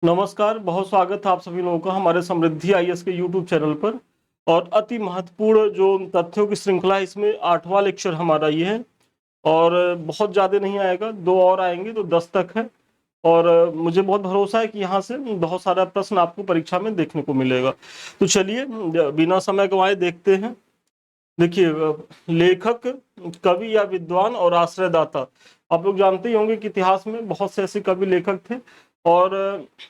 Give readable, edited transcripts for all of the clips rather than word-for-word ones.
नमस्कार, बहुत स्वागत है आप सभी लोगों का हमारे समृद्धि आईएएस के यूट्यूब चैनल पर। और अति महत्वपूर्ण जो तथ्यों की श्रृंखला है, इसमें 8वां लेक्चर हमारा ये है। और बहुत ज़्यादा नहीं आएगा, 2 और आएंगे तो 10 तक है। और मुझे बहुत भरोसा है कि यहाँ से बहुत सारा प्रश्न आपको परीक्षा में देखने को मिलेगा। तो चलिए बिना समय गंवाए देखते हैं। देखिए, लेखक, कवि या विद्वान और आश्रयदाता। आप लोग जानते ही होंगे कि इतिहास में बहुत से ऐसे कवि लेखक थे और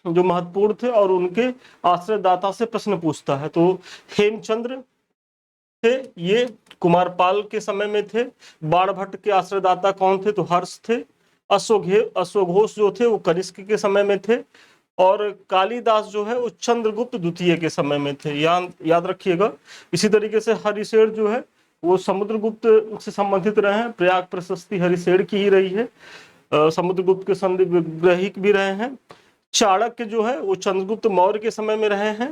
जो महत्वपूर्ण थे, और उनके आश्रयदाता से प्रश्न पूछता है। तो हेमचंद्र थे, ये कुमारपाल के समय में थे। बाणभट्ट के आश्रयदाता कौन थे? तो हर्ष थे। अश्वघोष जो थे वो कनिष्क के समय में थे। और कालिदास जो है वो चंद्रगुप्त द्वितीय के समय में थे, याद रखिएगा। इसी तरीके से हरिशेर जो है वो समुद्रगुप्त से संबंधित रहे हैं। प्रयाग प्रशस्ति हरिशेर की ही रही है। समुद्रगुप्त के संधि विग्रहिक भी रहे हैं। चाणक्य जो है वो चंद्रगुप्त मौर्य के समय में रहे हैं।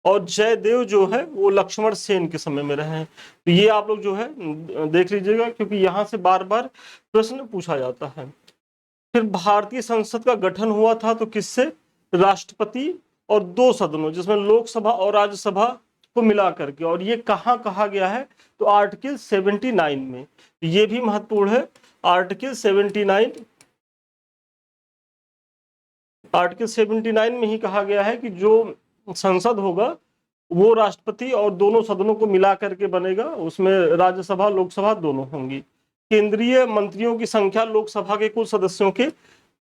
और जयदेव जो है वो लक्ष्मण सेन के समय में रहे हैं। तो ये आप लोग जो है देख लीजिएगा, क्योंकि यहाँ से बार बार प्रश्न पूछा जाता है। फिर भारतीय संसद का गठन हुआ था तो किससे? राष्ट्रपति और 2 सदनों, जिसमें लोकसभा और राज्यसभा को मिला करके। और ये कहाँ कहा गया है? तो आर्टिकल 79 में। ये भी महत्वपूर्ण है। आर्टिकल 79 में ही कहा गया है कि जो संसद होगा वो राष्ट्रपति और दोनों सदनों को मिला करके बनेगा। उसमें राज्यसभा लोकसभा दोनों होंगी। केंद्रीय मंत्रियों की संख्या लोकसभा के कुल सदस्यों के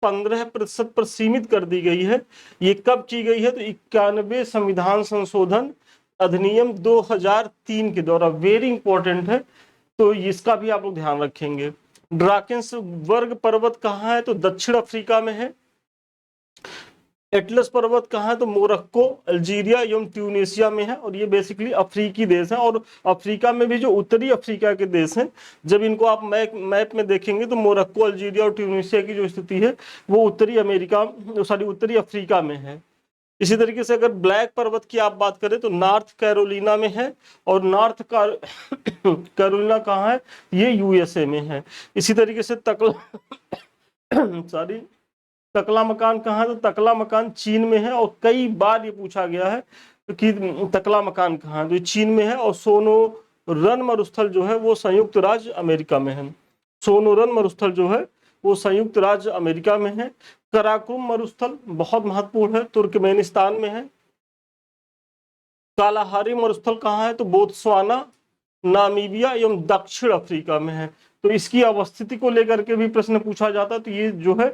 15% पर सीमित कर दी गई है। ये कब की गई है? तो 91 संविधान संशोधन अधिनियम 2003 के द्वारा। वेरी इंपॉर्टेंट है, तो इसका भी आप लोग ध्यान रखेंगे। ड्राकेंस वर्ग पर्वत कहाँ है? तो दक्षिण अफ्रीका में है। एटलस पर्वत कहाँ है? तो मोरक्को, अल्जीरिया एवं ट्यूनीशिया में है। और ये बेसिकली अफ्रीकी देश है। और अफ्रीका में भी जो उत्तरी अफ्रीका के देश हैं, जब इनको आप मैप में देखेंगे तो मोरक्को, अल्जीरिया और ट्यूनीशिया की जो स्थिति है वो उत्तरी अफ्रीका में है। इसी तरीके से अगर ब्लैक पर्वत की आप बात करें तो नॉर्थ कैरोलिना में है। और नॉर्थ कैरोलिना कहाँ है? ये यूएसए में है। इसी तरीके से सॉरी, तकला मकान कहाँ है? तो तकला मकान चीन में है। और कई बार ये पूछा गया है कि तकला मकान कहाँ है, तो ये चीन में है। और सोनोरन मरुस्थल जो है वो संयुक्त राज्य अमेरिका में है। सोनोरन मरुस्थल जो है वो संयुक्त राज्य अमेरिका में है। कराकुम मरुस्थल बहुत महत्वपूर्ण है, तुर्कमेनिस्तान में है। कालाहारी मरुस्थल कहाँ है? तो बोत्सवाना, नामीबिया एवं दक्षिण अफ्रीका में है। तो इसकी अवस्थिति को लेकर के भी प्रश्न पूछा जाता है। तो ये जो है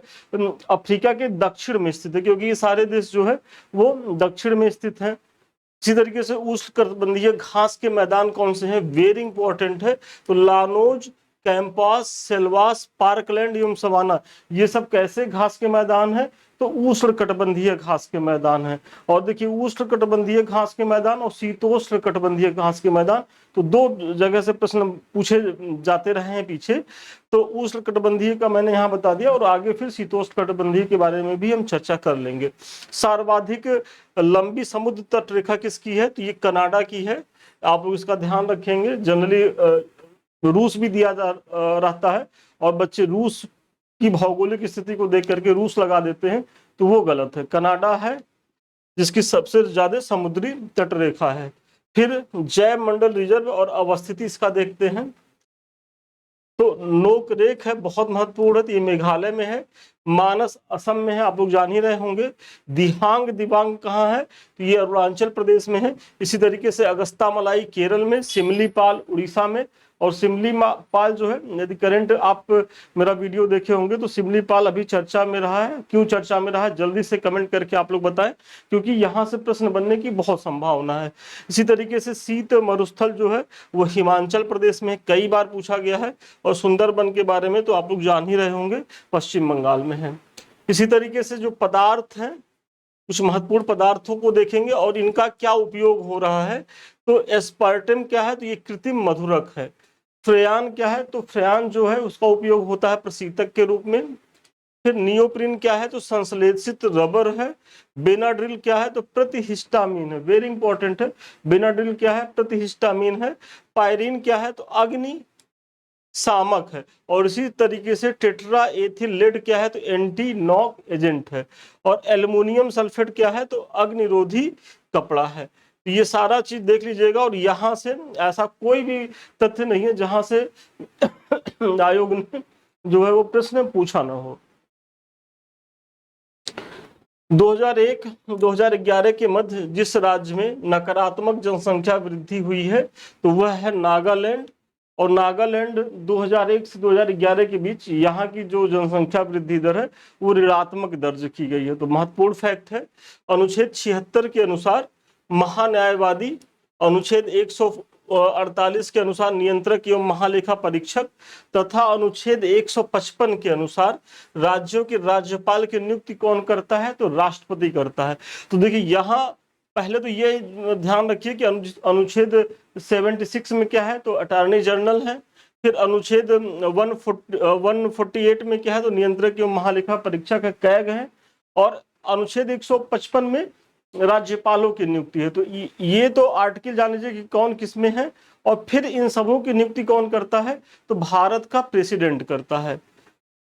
अफ्रीका के दक्षिण में स्थित है, क्योंकि ये सारे देश जो है वो दक्षिण में स्थित हैं। इसी तरीके से उष्णकटिबंधीय घास के मैदान कौन से हैं? वेरी इंपॉर्टेंट है। तो लानोज, कैंपास, सेल्वास, पार्कलैंड एवं सवाना, ये सब कैसे घास के मैदान है? तो उष्णकटिबंधीय घास के मैदान है। और देखिए, उष्णकटिबंधीय घास के मैदान और शीतोष्ण कटिबंधीय घास के मैदान, तो 2 जगह से प्रश्न पूछे जाते रहे हैं पीछे। तो उष्णकटिबंधीय का मैंने यहाँ बता दिया, और आगे फिर शीतोष्ण कटिबंधीय के बारे में भी हम चर्चा कर लेंगे। सर्वाधिक लंबी समुद्र तट रेखा किसकी है? तो ये कनाडा की है। आप लोग इसका ध्यान रखेंगे। जनरली रूस भी दिया जा रहता है, और बच्चे रूस की भौगोलिक स्थिति को देख करके रूस लगा देते हैं, तो वो गलत है। कनाडा है जिसकी सबसे ज्यादा समुद्री तट रेखा है। फिर जैव मंडल रिजर्व और अवस्थिति इसका देखते हैं। तो नोकरेक है, बहुत महत्वपूर्ण है। तो ये मेघालय में है। मानस असम में है, आप लोग जान ही रहे होंगे। दिहांग दिबांग कहाँ है? तो ये अरुणाचल प्रदेश में है। इसी तरीके से अगस्ता मलाई केरल में, सिमलीपाल उड़ीसा में। और सिमलीपाल जो है, यदि करंट आप मेरा वीडियो देखे होंगे तो सिमलीपाल अभी चर्चा में रहा है। क्यों चर्चा में रहा है, जल्दी से कमेंट करके आप लोग बताएं, क्योंकि यहाँ से प्रश्न बनने की बहुत संभावना है। इसी तरीके से शीत मरुस्थल जो है वो हिमाचल प्रदेश में कई बार पूछा गया है। और सुंदरबन के बारे में तो आप लोग जान ही रहे होंगे, पश्चिम बंगाल में है। इसी तरीके से जो पदार्थ हैं, कुछ महत्वपूर्ण पदार्थों को देखेंगे और इनका क्या उपयोग हो रहा है। तो एस्पार्टम क्या है? तो ये कृत्रिम मधुरक है। फ्रेयान क्या है? तो फ्रेयान जो है उसका उपयोग होता है प्रशीतक के रूप में। फिर नियोप्रिन क्या है? तो संश्लेषित रबर है। बेनाड्रिल क्या है? तो प्रतिहिस्टामीन है। वेरी इंपॉर्टेंट है। बेनाड्रिल क्या है? प्रतिहिस्टामीन है। पायरीन क्या है? तो अग्नि सामक है, और इसी तरीके से टेट्रा एथिल लेड क्या है, तो एंटी नॉक एजेंट है, और एल्युमिनियम सल्फेट क्या है, तो अग्निरोधी कपड़ा है। तो ये सारा चीज देख लीजिएगा, और यहां से ऐसा कोई भी तथ्य नहीं है जहां से आयोग ने जो है वो प्रश्न पूछा ना हो। 2001-2011 के मध्य जिस राज्य में नकारात्मक जनसंख्या वृद्धि हुई है तो वह है नागालैंड, और नागालैंड 2001 से 2011 के बीच यहाँ की जो जनसंख्या वृद्धि दर है वो ऋणात्मक दर्ज की गई है। तो महत्वपूर्ण फैक्ट है, अनुच्छेद 76 के अनुसार महान्यायवादी, अनुच्छेद 148 के अनुसार नियंत्रक एवं महालेखा परीक्षक, तथा अनुच्छेद 155 के अनुसार राज्यों के राज्यपाल की नियुक्ति कौन करता है, तो राष्ट्रपति करता है। तो देखिए यहाँ पहले तो ये ध्यान रखिए कि अनुच्छेद 76 में क्या है, तो अटॉर्नी जनरल है। फिर अनुच्छेद 148 में क्या है, तो नियंत्रक एवं महालेखा परीक्षक का कैग है, और अनुच्छेद 155 में राज्यपालों की नियुक्ति है। तो ये तो आर्टिकल जान लीजिए कि कौन किसमें है, और फिर इन सबों की नियुक्ति कौन करता है, तो भारत का प्रेसिडेंट करता है।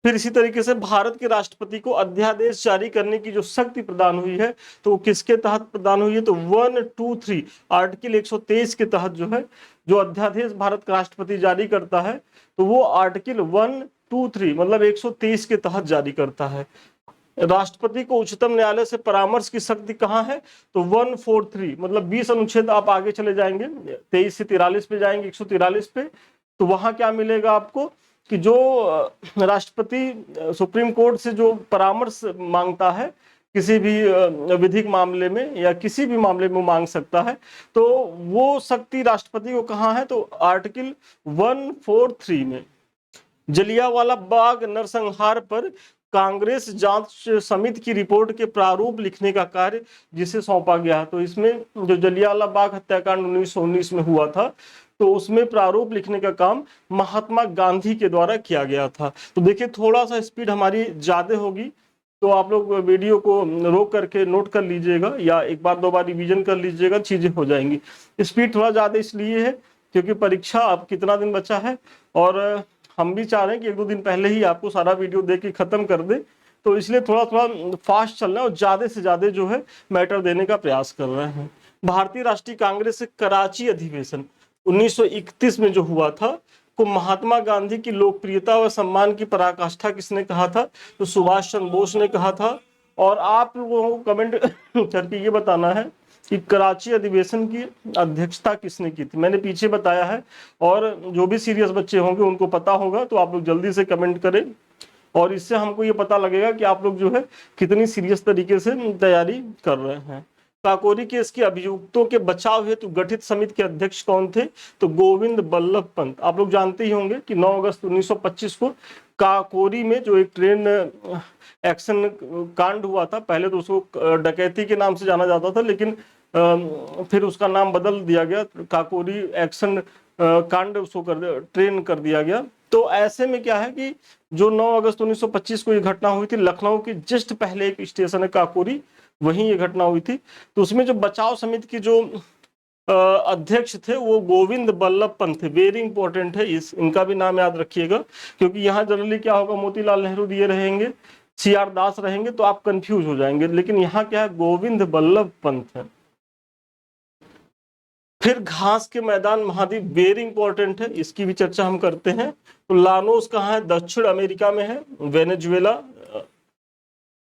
फिर इसी तरीके से भारत के राष्ट्रपति को अध्यादेश जारी करने की जो शक्ति प्रदान हुई है तो वो किसके तहत प्रदान हुई है, तो 123 आर्टिकल 123 के तहत जो है जो अध्यादेश भारत का राष्ट्रपति जारी करता है तो वो आर्टिकल 123 मतलब 123 के तहत जारी करता है। राष्ट्रपति को उच्चतम न्यायालय से परामर्श की शक्ति कहाँ है, तो 143 मतलब 20 अनुच्छेद आप आगे चले जाएंगे 23 से 43 पे जाएंगे 143 पे, तो वहां क्या मिलेगा आपको कि जो राष्ट्रपति सुप्रीम कोर्ट से जो परामर्श मांगता है किसी भी विधिक मामले में या किसी भी मामले में मांग सकता है, तो वो शक्ति राष्ट्रपति को कहाँ है, तो आर्टिकल 143 में। जलियांवाला बाग नरसंहार पर कांग्रेस जांच समिति की रिपोर्ट के प्रारूप लिखने का कार्य जिसे सौंपा गया, तो इसमें जो जलियांवाला बाग हत्याकांड 1919 में हुआ था तो उसमें प्रारूप लिखने का काम महात्मा गांधी के द्वारा किया गया था। तो देखिए थोड़ा सा स्पीड हमारी ज्यादा होगी, तो आप लोग वीडियो को रोक करके नोट कर लीजिएगा या एक बार दो बार रिवीजन कर लीजिएगा, चीजें हो जाएंगी। स्पीड थोड़ा ज्यादा इसलिए है क्योंकि परीक्षा अब कितना दिन बचा है और हम भी चाह रहे हैं कि एक दो दिन पहले ही आपको सारा वीडियो देख के खत्म कर दे, तो इसलिए थोड़ा थोड़ा फास्ट चल रहा है और ज्यादा से ज्यादा जो है मैटर देने का प्रयास कर रहे हैं। भारतीय राष्ट्रीय कांग्रेस से कराची अधिवेशन 1931 में जो हुआ था को महात्मा गांधी की लोकप्रियता व सम्मान की पराकाष्ठा किसने कहा था, तो सुभाष चंद्र बोस ने कहा था। और आप लोगों को कमेंट करके ये बताना है कि कराची अधिवेशन की अध्यक्षता किसने की थी। मैंने पीछे बताया है और जो भी सीरियस बच्चे होंगे उनको पता होगा, तो आप लोग जल्दी से कमेंट करें और इससे हमको ये पता लगेगा कि आप लोग जो है कितनी सीरियस तरीके से तैयारी कर रहे हैं। काकोरी केस के अभियुक्तों के बचाव हेतु गठित समिति के अध्यक्ष कौन थे, तो गोविंद बल्लभ पंत। आप लोग जानते ही होंगे कि 9 अगस्त 1925 को काकोरी में जो एक ट्रेन एक्शन कांड हुआ था, पहले तो उसको डकैती के नाम से जाना जाता था लेकिन फिर उसका नाम बदल दिया गया, काकोरी एक्शन कांड उसको ट्रेन कर दिया गया। तो ऐसे में क्या है कि जो 9 अगस्त 1925 को ये घटना हुई थी, लखनऊ के जस्ट पहले एक स्टेशन है काकोरी, वहीं ये घटना हुई थी। तो उसमें जो बचाव समिति की जो अध्यक्ष थे वो गोविंद बल्लभ पंत थे। वेरी इंपॉर्टेंट है, इनका भी नाम याद रखिएगा क्योंकि यहाँ जनरली क्या होगा, मोतीलाल नेहरू दिए रहेंगे, CR दास रहेंगे तो आप कंफ्यूज हो जाएंगे, लेकिन यहाँ क्या है, गोविंद बल्लभ पंत है। फिर घास के मैदान महाद्वीप वेरी इंपॉर्टेंट है, इसकी भी चर्चा हम करते हैं। तो लानोस कहाँ है, दक्षिण अमेरिका में है, वेनेजुएला,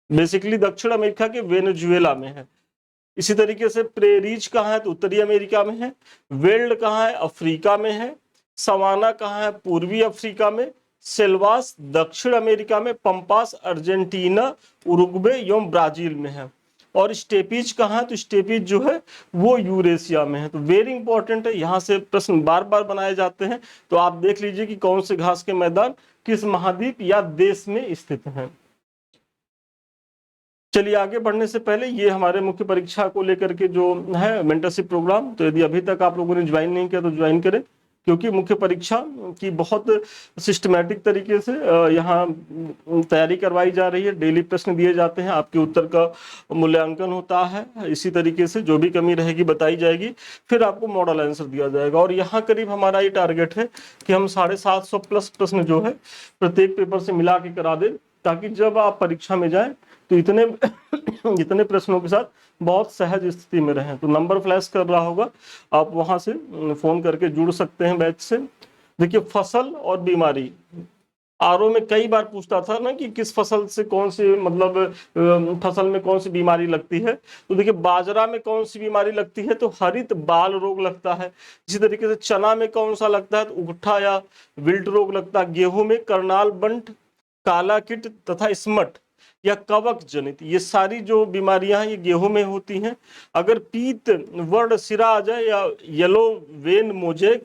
बेसिकली दक्षिण अमेरिका के वेनेजुएला में है। इसी तरीके से प्रेरीज कहाँ है, तो उत्तरी अमेरिका में है। वेल्ड कहाँ है, अफ्रीका में है। सवाना कहाँ है, पूर्वी अफ्रीका में। सेल्वास दक्षिण अमेरिका में। पंपास अर्जेंटीना, उरुग्वे एवं ब्राजील में है। और स्टेपीज कहाँ है, तो स्टेपीज जो है वो यूरेशिया में है। तो वेरी इंपॉर्टेंट है, यहाँ से प्रश्न बार बार बनाए जाते हैं, तो आप देख लीजिए कि कौन से घास के मैदान किस महाद्वीप या देश में स्थित हैं। चलिए आगे बढ़ने से पहले ये हमारे मुख्य परीक्षा को लेकर के जो है मेंटरशिप प्रोग्राम, तो यदि अभी तक आप लोगों ने ज्वाइन नहीं किया तो ज्वाइन करें। क्योंकि मुख्य परीक्षा की बहुत सिस्टमैटिक तरीके से यहाँ तैयारी करवाई जा रही है। डेली प्रश्न दिए जाते हैं, आपके उत्तर का मूल्यांकन होता है, इसी तरीके से जो भी कमी रहेगी बताई जाएगी, फिर आपको मॉडल आंसर दिया जाएगा। और यहाँ करीब हमारा ये टारगेट है कि हम 750 प्लस प्रश्न जो है प्रत्येक पेपर से मिला के करा दें, ताकि जब आप परीक्षा में जाएं तो इतने प्रश्नों के साथ बहुत सहज स्थिति में रहें। तो नंबर फ्लैश कर रहा होगा, आप वहां से फोन करके जुड़ सकते हैं बैच से। देखिए, फसल और बीमारी आरओ में कई बार पूछता था ना कि किस फसल से कौन सी, मतलब फसल में कौन सी बीमारी लगती है। तो देखिए, बाजरा में कौन सी बीमारी लगती है, तो हरित बाल रोग लगता है। इसी तरीके से चना में कौन सा लगता है, तो उगठा या विल्ट रोग लगता है। गेहूं में करनाल बंट, काला कीट तथा स्मट या कवक जनित, ये सारी जो बीमारियां हैं ये गेहूं में होती हैं। अगर पीत वर्ण सिरा आ जाए या येलो वेन मोजेक,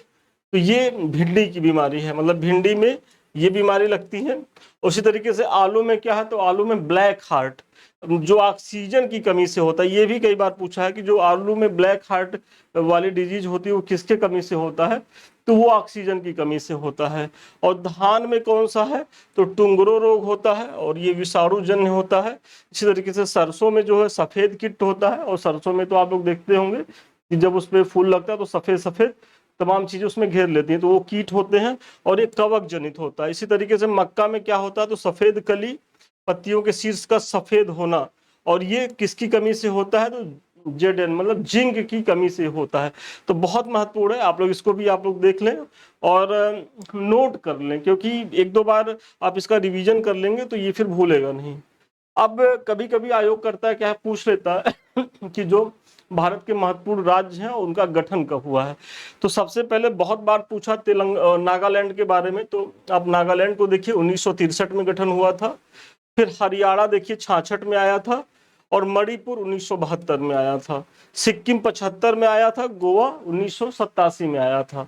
तो ये भिंडी की बीमारी है, मतलब भिंडी में ये बीमारी लगती है। उसी तरीके से आलू में क्या है, तो आलू में ब्लैक हार्ट जो ऑक्सीजन की कमी से होता है। ये भी कई बार पूछा है कि जो आलू में ब्लैक हार्ट वाली डिजीज होती है वो किसके कमी से होता है, तो वो ऑक्सीजन की कमी से होता है। और धान में कौन सा है, तो टुंगरो रोग होता है और ये विषाणु जन्य होता है। इसी तरीके से सरसों में जो है सफेद कीट होता है, और सरसों में तो आप लोग देखते होंगे कि जब उस पर फूल लगता है तो सफेद सफेद तमाम चीजें उसमें घेर लेती हैं, तो वो कीट होते हैं और ये कवक जनित होता है। इसी तरीके से मक्का में क्या होता है, तो सफेद कली, पत्तियों के शीर्ष का सफेद होना, और ये किसकी कमी से होता है, तो जेडन मतलब जिंक की कमी से होता है। तो बहुत महत्वपूर्ण है, आप लोग इसको भी आप लोग देख लें और नोट कर लें, क्योंकि एक दो बार आप इसका रिवीजन कर लेंगे तो ये फिर भूलेगा नहीं। अब कभी कभी आयोग करता है, क्या पूछ लेता है कि जो भारत के महत्वपूर्ण राज्य हैं उनका गठन कब हुआ है। तो सबसे पहले बहुत बार पूछा नागालैंड के बारे में, तो आप नागालैंड को देखिए 1963 में गठन हुआ था। फिर हरियाणा देखिए 66 में आया था, और मणिपुर 1972 में आया था। सिक्किम 75 में आया था, गोवा 1987 में आया था।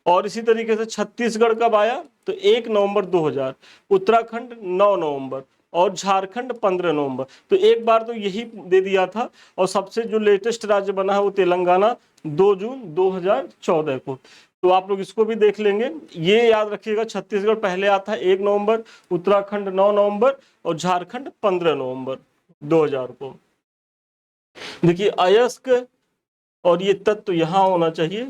और इसी तरीके से छत्तीसगढ़ कब आया, तो 1 नवंबर 2000, उत्तराखंड 9 नवंबर और झारखंड 15 नवंबर। तो एक बार तो यही दे दिया था। और सबसे जो लेटेस्ट राज्य बना है वो तेलंगाना 2 जून 2014 को। तो आप लोग इसको भी देख लेंगे। ये याद रखिएगा, छत्तीसगढ़ पहले आता है 1 नवंबर, उत्तराखंड 9 नवंबर और झारखंड 15 नवंबर 2000 को। देखिए, अयस्क और ये तत्व यहां होना चाहिए।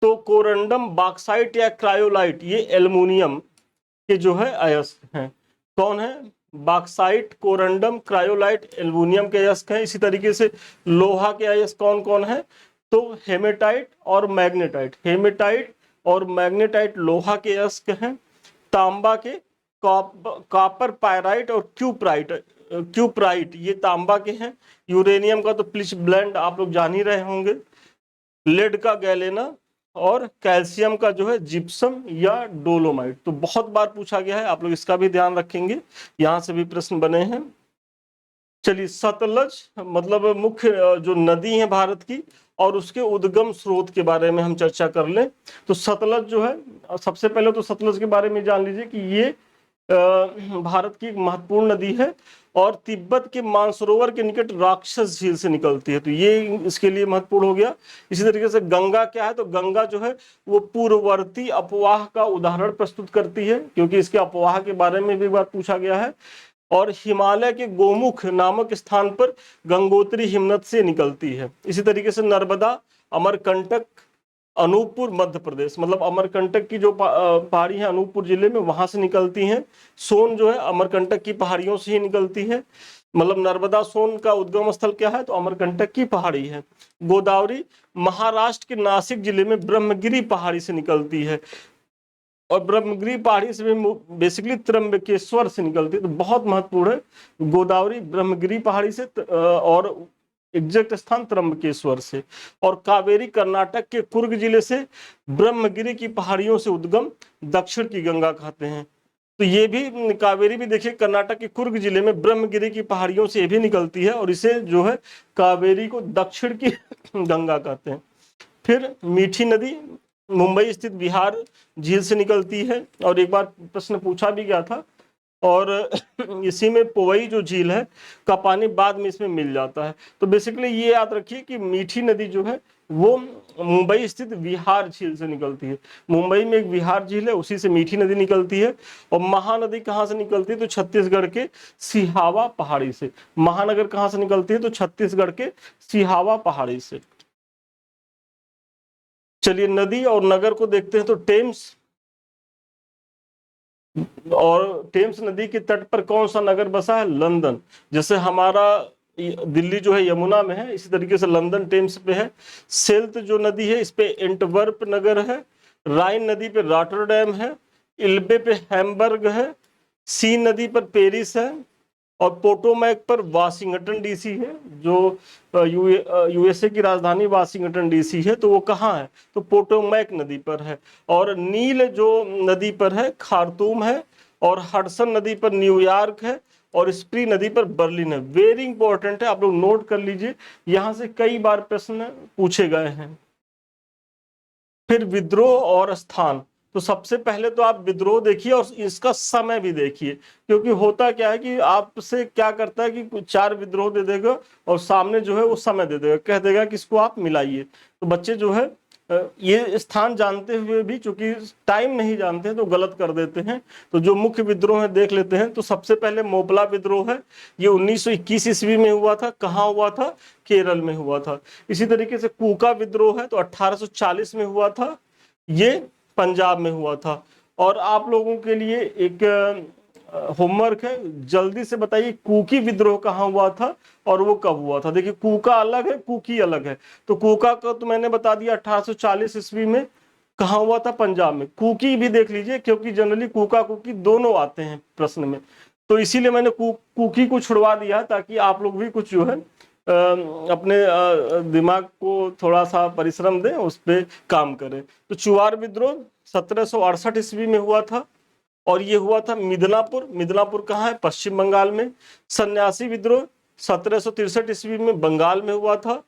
तो कोरंडम बॉक्साइट या क्रायोलाइट, ये एल्युमिनियम के जो है अयस्क हैं। कौन है, बॉक्साइट, कोरंडम, क्रायोलाइट एल्युमिनियम के अयस्क हैं। इसी तरीके से लोहा के अयस्क कौन कौन है, तो हेमेटाइट और मैग्नेटाइट। हेमेटाइट और मैग्नेटाइट लोहा के अयस्क हैं। तांबा के कॉपर पायराइट और क्यूप्राइट ये तांबा के हैं। यूरेनियम का तो प्लिच ब्लेंड आप लोग जान ही रहे होंगे। लेड का गैलेना और कैल्शियम का जो है जिप्सम या डोलोमाइट। तो बहुत बार पूछा गया है, आप लोग इसका भी ध्यान रखेंगे, यहां से भी प्रश्न बने हैं। चलिए, सतलज मतलब मुख्य जो नदी है भारत की और उसके उद्गम स्रोत के बारे में हम चर्चा कर लें। तो सतलज जो है, सबसे पहले तो सतलज के बारे में जान लीजिए कि ये भारत की एक महत्वपूर्ण नदी है और तिब्बत के मानसरोवर के निकट राक्षस झील से निकलती है। तो ये इसके लिए महत्वपूर्ण हो गया। इसी तरीके से गंगा क्या है, तो गंगा जो है वो पूर्ववर्ती अपवाह का उदाहरण प्रस्तुत करती है, क्योंकि इसके अपवाह के बारे में भी बात पूछा गया है। और हिमालय के गोमुख नामक स्थान पर गंगोत्री हिमनद से निकलती है। इसी तरीके से नर्मदा अमरकंटक अनूपपुर मध्य प्रदेश, मतलब अमरकंटक की जो पहाड़ी है अनूपपुर जिले में, वहां से निकलती हैं। सोन जो है अमरकंटक की पहाड़ियों से ही निकलती है, मतलब नर्मदा सोन का उद्गम स्थल क्या है, तो अमरकंटक की पहाड़ी है। गोदावरी महाराष्ट्र के नासिक जिले में ब्रह्मगिरी पहाड़ी से निकलती है, और ब्रह्मगिरी पहाड़ी से भी बेसिकली त्र्यंबकेश्वर से निकलती है। तो बहुत महत्वपूर्ण है गोदावरी ब्रह्मगिरी पहाड़ी से, और एग्जैक्ट स्थान त्र्यंबकेश्वर से। और कावेरी कर्नाटक के कुर्ग जिले से ब्रह्मगिरी की पहाड़ियों से उद्गम दक्षिण की गंगा कहते हैं। तो ये भी कावेरी भी देखिए कर्नाटक के कुर्ग जिले में ब्रह्मगिरी की पहाड़ियों से ये भी निकलती है, और इसे जो है कावेरी को दक्षिण की गंगा कहते हैं। फिर मीठी नदी मुंबई स्थित बिहार झील से निकलती है, और एक बार प्रश्न पूछा भी गया था। और इसी में पोवई जो झील है का पानी बाद में इसमें मिल जाता है। तो बेसिकली ये याद रखिए कि मीठी नदी जो है वो मुंबई स्थित विहार झील से निकलती है। मुंबई में एक विहार झील है, उसी से मीठी नदी निकलती है। और महानदी कहाँ से निकलती है? तो छत्तीसगढ़ के सिहावा पहाड़ी से। महानगर कहाँ से निकलती है? तो छत्तीसगढ़ के सिहावा पहाड़ी से। चलिए नदी और नगर को देखते हैं। तो टेम्स और टेम्स नदी के तट पर कौन सा नगर बसा है? लंदन। जैसे हमारा दिल्ली जो है यमुना में है, इसी तरीके से लंदन टेम्स पे है। सेल्त जो नदी है इस पे एंटवर्प नगर है। राइन नदी पे रॉटरडैम है। इल्बे पे हैम्बर्ग है। सीन नदी पर पेरिस है। और पोटोमैक पर वाशिंगटन डीसी है। जो यूएसए की राजधानी वाशिंगटन डीसी है, तो वो कहाँ है? तो पोटोमैक नदी पर है। और नील जो नदी पर है खार्तूम है। और हडसन नदी पर न्यूयॉर्क है। और स्प्री नदी पर बर्लिन है। वेरी इंपॉर्टेंट है, आप लोग नोट कर लीजिए, यहां से कई बार प्रश्न पूछे गए हैं। फिर विद्रोह और स्थान। तो सबसे पहले तो आप विद्रोह देखिए और इसका समय भी देखिए, क्योंकि होता क्या है कि आपसे क्या करता है कि 4 विद्रोह दे देगा और सामने जो है वो समय दे देगा, कह देगा कि इसको आप मिलाइए। तो बच्चे जो है ये स्थान जानते हुए भी चूंकि टाइम नहीं जानते हैं तो गलत कर देते हैं। तो जो मुख्य विद्रोह है देख लेते हैं। तो सबसे पहले मोपला विद्रोह है, ये 1921 ईस्वी में हुआ था। कहाँ हुआ था? केरल में हुआ था। इसी तरीके से कूका विद्रोह है, तो 1840 में हुआ था, ये पंजाब में हुआ था। और आप लोगों के लिए एक होमवर्क है, जल्दी से बताइए कुकी विद्रोह कहाँ हुआ था और वो कब हुआ था? देखिए कूका अलग है, कुकी अलग है। तो कूका को तो मैंने बता दिया 1840 ईस्वी में। कहाँ हुआ था? पंजाब में। कुकी भी देख लीजिए, क्योंकि जनरली कूका कुकी दोनों आते हैं प्रश्न में, तो इसीलिए मैंने कुकी को छुड़वा दिया ताकि आप लोग भी कुछ जो है अपने दिमाग को थोड़ा सा परिश्रम दें, उस पर काम करें। तो चुआर विद्रोह 1768 ईस्वी में हुआ था और ये हुआ था मिदनापुर। मिदनापुर कहाँ है? पश्चिम बंगाल में। सन्यासी विद्रोह 1763 ईस्वी में बंगाल में हुआ था।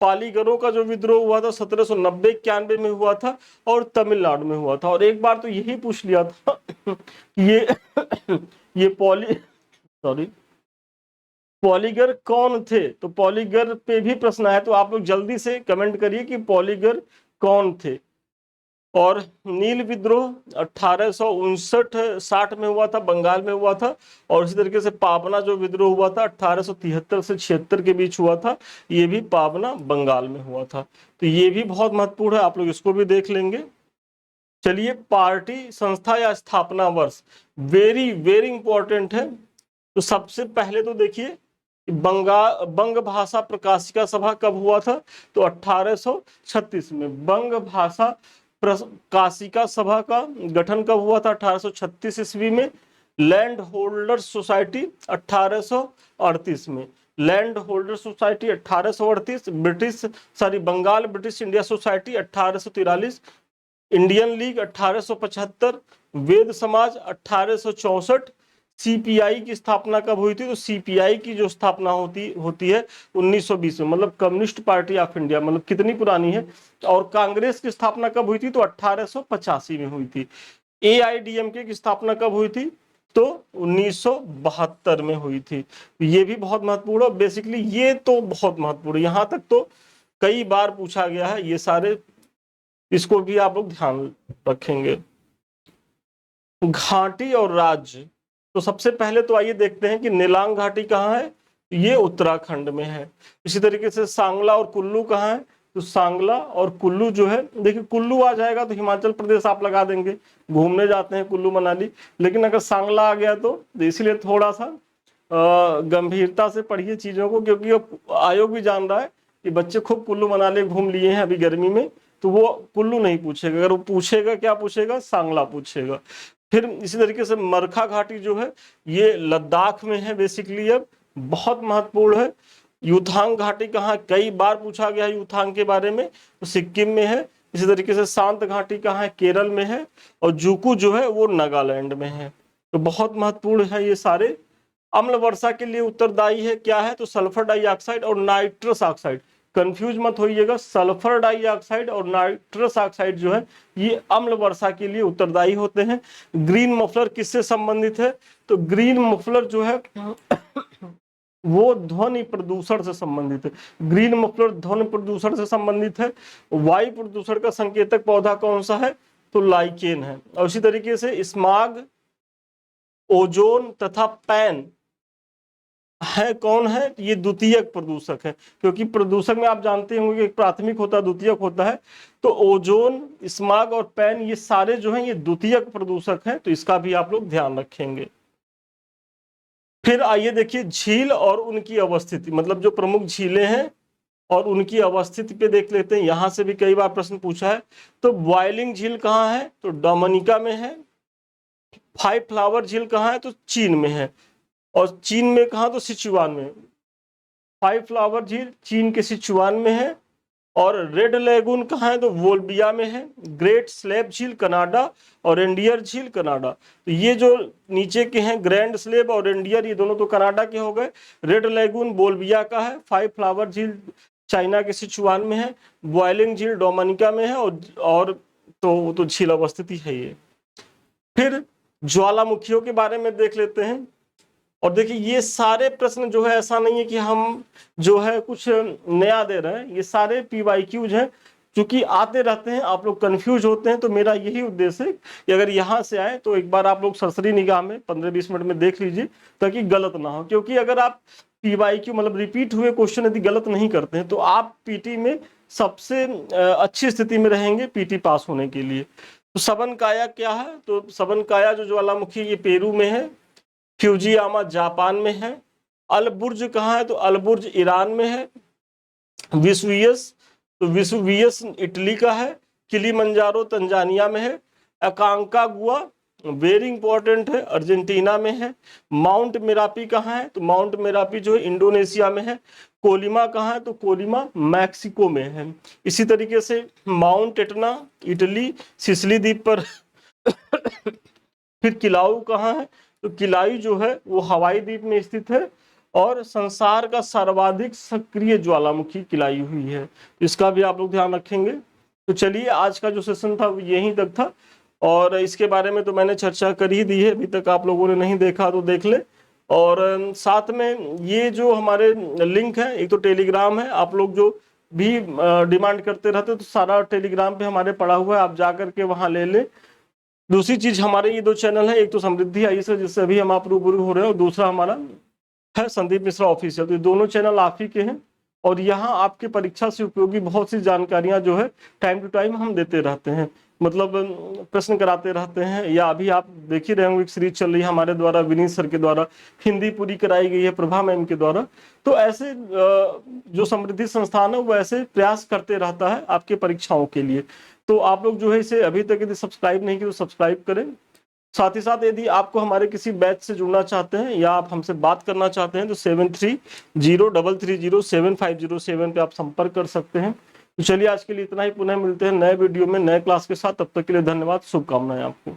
पालीगरों का जो विद्रोह हुआ था 1790-91 में हुआ था और तमिलनाडु में हुआ था। और एक बार तो यही पूछ लिया था ये ये पॉलीगर कौन थे? तो पॉलीगर पे भी प्रश्न आया, तो आप लोग जल्दी से कमेंट करिए कि पॉलीगर कौन थे। और नील विद्रोह 1859-60 में हुआ था, बंगाल में हुआ था। और इसी तरीके से पाबना जो विद्रोह हुआ था 1873 से 76 के बीच हुआ था, ये भी पाबना बंगाल में हुआ था। तो ये भी बहुत महत्वपूर्ण है, आप लोग इसको भी देख लेंगे। चलिए पार्टी संस्था या स्थापना वर्ष, वेरी वेरी इंपॉर्टेंट है। तो सबसे पहले तो देखिए बंग भाषा प्रकाशिका सभा कब हुआ था? तो 1836 में। बंग भाषा प्रकाशिका सभा का गठन कब हुआ था? 1836 ईस्वी में। लैंड होल्डर सोसाइटी 1838 में। Land holder society 1838। Bengal British India society 1843। Indian league 1875। Veda Samaj 1864। CPI की स्थापना कब हुई थी? तो सीपीआई की जो स्थापना होती है 1920 में, मतलब कम्युनिस्ट पार्टी ऑफ इंडिया, मतलब कितनी पुरानी है। और कांग्रेस की स्थापना कब हुई थी? तो 1885 में हुई थी। एआईडीएमके की स्थापना कब हुई थी? तो 1972 में हुई थी। ये भी बहुत महत्वपूर्ण है। बेसिकली ये तो बहुत महत्वपूर्ण है, यहां तक तो कई बार पूछा गया है ये सारे, इसको भी आप लोग ध्यान रखेंगे। घाटी और राज्य। तो सबसे पहले तो आइए देखते हैं कि नीलांग घाटी कहाँ है? ये उत्तराखंड में है। इसी तरीके से सांगला और कुल्लू कहाँ है? तो सांगला और कुल्लू जो है, देखिए कुल्लू आ जाएगा तो हिमाचल प्रदेश आप लगा देंगे, घूमने जाते हैं कुल्लू मनाली। लेकिन अगर सांगला आ गया तो इसलिए थोड़ा सा गंभीरता से पढ़िए चीजों को, क्योंकि आयोग भी जान रहा है कि बच्चे खूब कुल्लू मनाली घूम लिए हैं अभी गर्मी में, तो वो कुल्लू नहीं पूछेगा। अगर वो पूछेगा क्या पूछेगा? सांगला पूछेगा। फिर इसी तरीके से मरखा घाटी जो है ये लद्दाख में है बेसिकली, अब बहुत महत्वपूर्ण है। यूथांग घाटी कहाँ? कई बार पूछा गया है यूथांग के बारे में, तो सिक्किम में है। इसी तरीके से शांत घाटी कहाँ है? केरल में है। और जूकू जो है वो नागालैंड में है। तो बहुत महत्वपूर्ण है ये सारे। अम्ल वर्षा के लिए उत्तरदायी है क्या है? तो सल्फर डाइऑक्साइड और नाइट्रस ऑक्साइड। कंफ्यूज मत होइएगा, सल्फर डाइऑक्साइड और नाइट्रस ऑक्साइड जो है ये अम्ल वर्षा के लिए उत्तरदायी होते हैं। ग्रीन मफलर किससे संबंधित है? तो ग्रीन मफलर जो है वो ध्वनि प्रदूषण से संबंधित है। ग्रीन मफलर ध्वनि प्रदूषण से संबंधित है। वायु प्रदूषण का संकेतक पौधा कौन सा है? तो लाइकेन है। और इसी तरीके से स्माग, ओजोन तथा पैन है कौन है? ये द्वितीयक प्रदूषक है, क्योंकि प्रदूषक में आप जानते होंगे कि एक प्राथमिक होता है, द्वितीयक होता है। तो ओजोन, स्माग और पैन ये सारे जो हैं ये द्वितीयक प्रदूषक हैं, तो इसका भी आप लोग ध्यान रखेंगे। फिर आइए देखिए झील और उनकी अवस्थिति, मतलब जो प्रमुख झीलें हैं और उनकी अवस्थिति पे देख लेते हैं। यहां से भी कई बार प्रश्न पूछा है। तो बॉयलिंग झील कहाँ है? तो डोमिनिका में है। फाइव फ्लावर झील कहाँ है? तो चीन में है। और चीन में कहाँ? तो सिचुआन में। फाइव फ्लावर झील चीन के सिचुआन में है। और रेड लेगून कहाँ है? तो वोल्बिया में है। ग्रेट स्लेब झील कनाडा और रेंडियर झील कनाडा। तो ये जो नीचे के हैं ग्रैंड स्लेब और रेंडियर, ये दोनों तो कनाडा के हो गए। रेड लेगून वोल्बिया का है। फाइव फ्लावर झील चाइना के सिचुआन में है। बॉयलिंग झील डोमिनिका में है। और तो झील अवस्थिति है ये। फिर ज्वालामुखियों के बारे में देख लेते हैं। और देखिए ये सारे प्रश्न जो है, ऐसा नहीं है कि हम जो है कुछ नया दे रहे हैं, ये सारे PYQs हैं, क्योंकि आते रहते हैं, आप लोग कंफ्यूज होते हैं। तो मेरा यही उद्देश्य है कि अगर यहाँ से आए तो एक बार आप लोग सरसरी निगाह में 15-20 मिनट में देख लीजिए, ताकि गलत ना हो। क्योंकि अगर आप PYQ मतलब रिपीट हुए क्वेश्चन यदि गलत नहीं करते हैं तो आप PT में सबसे अच्छी स्थिति में रहेंगे PT पास होने के लिए। तो सबनकाया क्या है? तो सबनकाया जो ज्वालामुखी ये पेरू में है। फ्यूजियामा जापान में है। अलबुर्ज कहाँ है? तो अलबुर्ज ईरान में है। विसुवियस, तो विसुवियस इटली का है। किलीमंजारो तंजानिया में है। अकांकागुआ वेरी इंपॉर्टेंट है, अर्जेंटीना में है। माउंट मेरापी कहाँ है? तो माउंट मेरापी जो है इंडोनेशिया में है। कोलिमा कहाँ है? तो कोलिमा मैक्सिको में है। इसी तरीके से माउंट एटना इटली सिसिली द्वीप पर। फिर किलाउ कहाँ है? तो किलाई जो है वो हवाई द्वीप में स्थित है। और संसार का सर्वाधिक सक्रिय ज्वालामुखी किलाई हुई है। इसका भी आप लोग ध्यान रखेंगे। तो चलिए आज का जो सेशन था वो यहीं तक था, और इसके बारे में तो मैंने चर्चा कर ही दी है। अभी तक आप लोगों ने नहीं देखा तो देख ले। और साथ में ये जो हमारे लिंक है, एक तो टेलीग्राम है, आप लोग जो भी डिमांड करते रहते तो सारा टेलीग्राम पे हमारे पड़ा हुआ है, आप जा करके वहाँ ले लें। दूसरी चीज, हमारे ये 2 चैनल है, एक तो समृद्धि आईएएस है जिससे अभी हम आप रूबरू हो रहे हैं, और दूसरा हमारा है संदीप मिश्रा ऑफिशियल। तो ये दोनों चैनल आप ही के हैं, और यहाँ आपके परीक्षा से उपयोगी बहुत सी जानकारियां जो है टाइम टू टाइम हम देते रहते हैं, मतलब प्रश्न कराते रहते हैं। या अभी आप देख ही रहे होंगे, एक सीरीज चल रही है हमारे द्वारा, विनीत सर के द्वारा हिंदी पूरी कराई गई है प्रभा मैम के द्वारा। तो ऐसे जो समृद्धि संस्थान है वो ऐसे प्रयास करते रहता है आपके परीक्षाओं के लिए। तो आप लोग जो है इसे अभी तक यदि सब्सक्राइब नहीं किया तो सब्सक्राइब करें। साथ ही साथ यदि आपको हमारे किसी बैच से जुड़ना चाहते हैं या आप हमसे बात करना चाहते हैं तो 7303307507 पे आप संपर्क कर सकते हैं। तो चलिए आज के लिए इतना ही, पुनः मिलते हैं नए वीडियो में नए क्लास के साथ। तब तक के लिए धन्यवाद, शुभकामनाएं आपको।